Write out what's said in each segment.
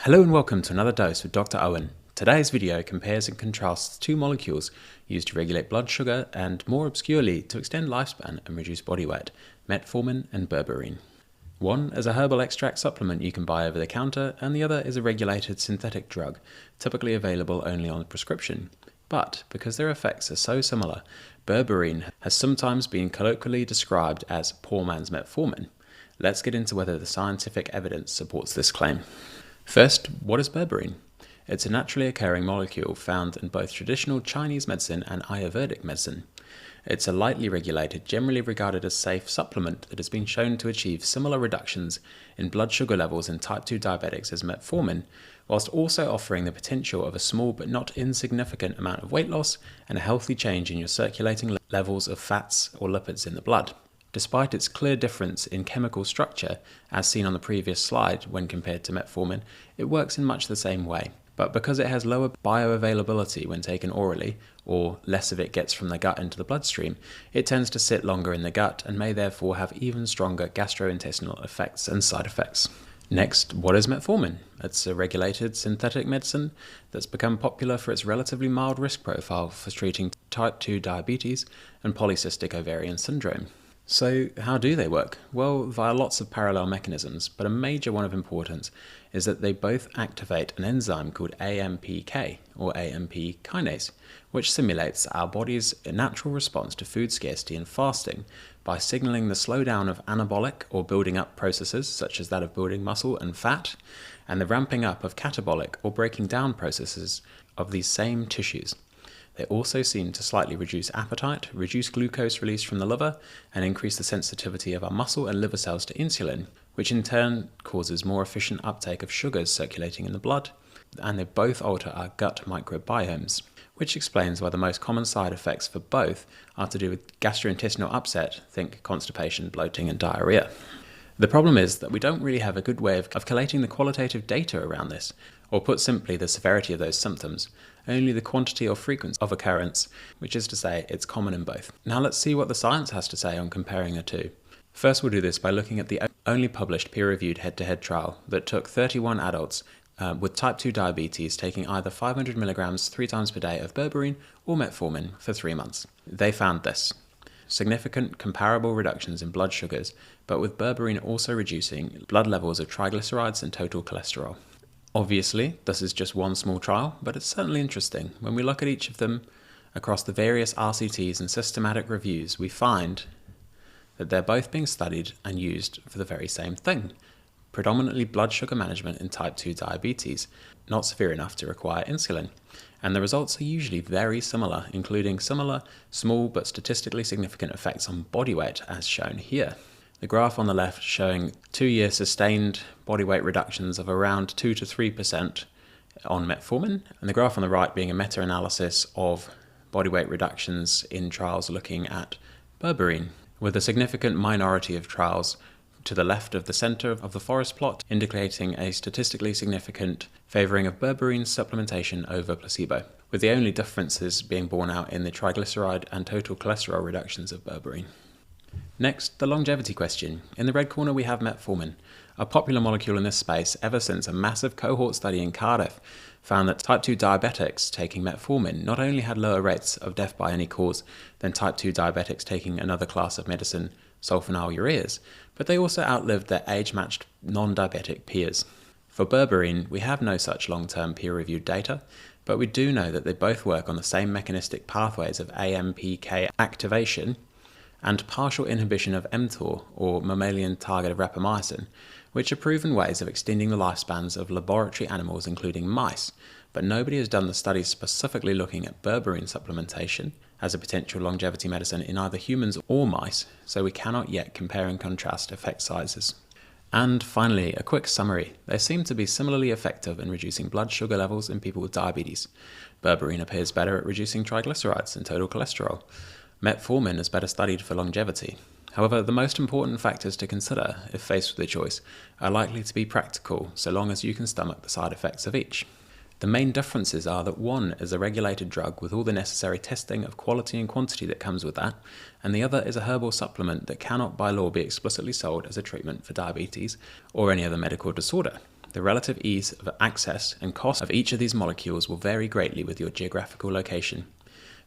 Hello and welcome to another dose with Dr. Owen. Today's video compares and contrasts two molecules used to regulate blood sugar and, more obscurely, to extend lifespan and reduce body weight, metformin and berberine. One is a herbal extract supplement you can buy over the counter, and the other is a regulated synthetic drug, typically available only on prescription. But, because their effects are so similar, berberine has sometimes been colloquially described as poor man's metformin. Let's get into whether the scientific evidence supports this claim. First, what is berberine? It's a naturally occurring molecule found in both traditional Chinese medicine and Ayurvedic medicine. It's a lightly regulated, generally regarded as safe supplement that has been shown to achieve similar reductions in blood sugar levels in type 2 diabetics as metformin, whilst also offering the potential of a small but not insignificant amount of weight loss and a healthy change in your circulating levels of fats or lipids in the blood. Despite its clear difference in chemical structure, as seen on the previous slide when compared to metformin, it works in much the same way. But because it has lower bioavailability when taken orally, or less of it gets from the gut into the bloodstream, it tends to sit longer in the gut and may therefore have even stronger gastrointestinal effects and side effects. Next, what is metformin? It's a regulated synthetic medicine that's become popular for its relatively mild risk profile for treating type 2 diabetes and polycystic ovarian syndrome. So how do they work? Well, via lots of parallel mechanisms, but a major one of importance is that they both activate an enzyme called AMPK, or AMP kinase, which simulates our body's natural response to food scarcity and fasting by signaling the slowdown of anabolic or building up processes, such as that of building muscle and fat, and the ramping up of catabolic or breaking down processes of these same tissues. They also seem to slightly reduce appetite, reduce glucose release from the liver, and increase the sensitivity of our muscle and liver cells to insulin, which in turn causes more efficient uptake of sugars circulating in the blood, and they both alter our gut microbiomes, which explains why the most common side effects for both are to do with gastrointestinal upset, think constipation, bloating, and diarrhea. The problem is that we don't really have a good way of collating the qualitative data around this, or put simply, the severity of those symptoms, only the quantity or frequency of occurrence, which is to say, it's common in both. Now let's see what the science has to say on comparing the two. First, we'll do this by looking at the only published peer-reviewed head-to-head trial that took 31 adults with type 2 diabetes taking either 500 milligrams 3 times per day of berberine or metformin for 3 months. They found this: significant comparable reductions in blood sugars, but with berberine also reducing blood levels of triglycerides and total cholesterol. Obviously, this is just one small trial, but it's certainly interesting. When we look at each of them across the various RCTs and systematic reviews, we find that they're both being studied and used for the very same thing: predominantly blood sugar management in type 2 diabetes, not severe enough to require insulin. And the results are usually very similar, including similar, small but statistically significant effects on body weight, as shown here. The graph on the left showing 2-year sustained body weight reductions of around 2 to 3% on metformin, and the graph on the right being a meta-analysis of body weight reductions in trials looking at berberine, with a significant minority of trials to the left of the center of the forest plot indicating a statistically significant favoring of berberine supplementation over placebo, with the only differences being borne out in the triglyceride and total cholesterol reductions of berberine. Next, the longevity question. In the red corner we have metformin, a popular molecule in this space ever since a massive cohort study in Cardiff found that type 2 diabetics taking metformin not only had lower rates of death by any cause than type 2 diabetics taking another class of medicine, sulfonylureas, but they also outlived their age-matched non-diabetic peers. For berberine, we have no such long-term peer-reviewed data, but we do know that they both work on the same mechanistic pathways of AMPK activation and partial inhibition of mTOR, or mammalian target of rapamycin, which are proven ways of extending the lifespans of laboratory animals including mice, but nobody has done the studies specifically looking at berberine supplementation as a potential longevity medicine in either humans or mice, so we cannot yet compare and contrast effect sizes. And finally, a quick summary. They seem to be similarly effective in reducing blood sugar levels in people with diabetes. Berberine appears better at reducing triglycerides and total cholesterol. Metformin is better studied for longevity. However, the most important factors to consider, if faced with a choice, are likely to be practical, so long as you can stomach the side effects of each. The main differences are that one is a regulated drug with all the necessary testing of quality and quantity that comes with that, and the other is a herbal supplement that cannot by law be explicitly sold as a treatment for diabetes or any other medical disorder. The relative ease of access and cost of each of these molecules will vary greatly with your geographical location.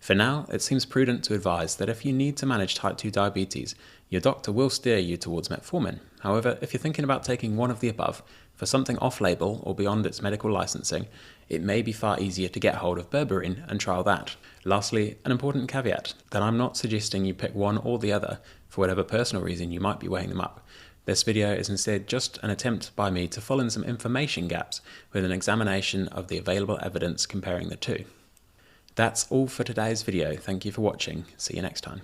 For now, it seems prudent to advise that if you need to manage type 2 diabetes, your doctor will steer you towards metformin. However, if you're thinking about taking one of the above, for something off-label or beyond its medical licensing, it may be far easier to get hold of Berberine and trial that. Lastly, an important caveat, that I'm not suggesting you pick one or the other for whatever personal reason you might be weighing them up. This video is instead just an attempt by me to fill in some information gaps with an examination of the available evidence comparing the two. That's all for today's video. Thank you for watching. See you next time.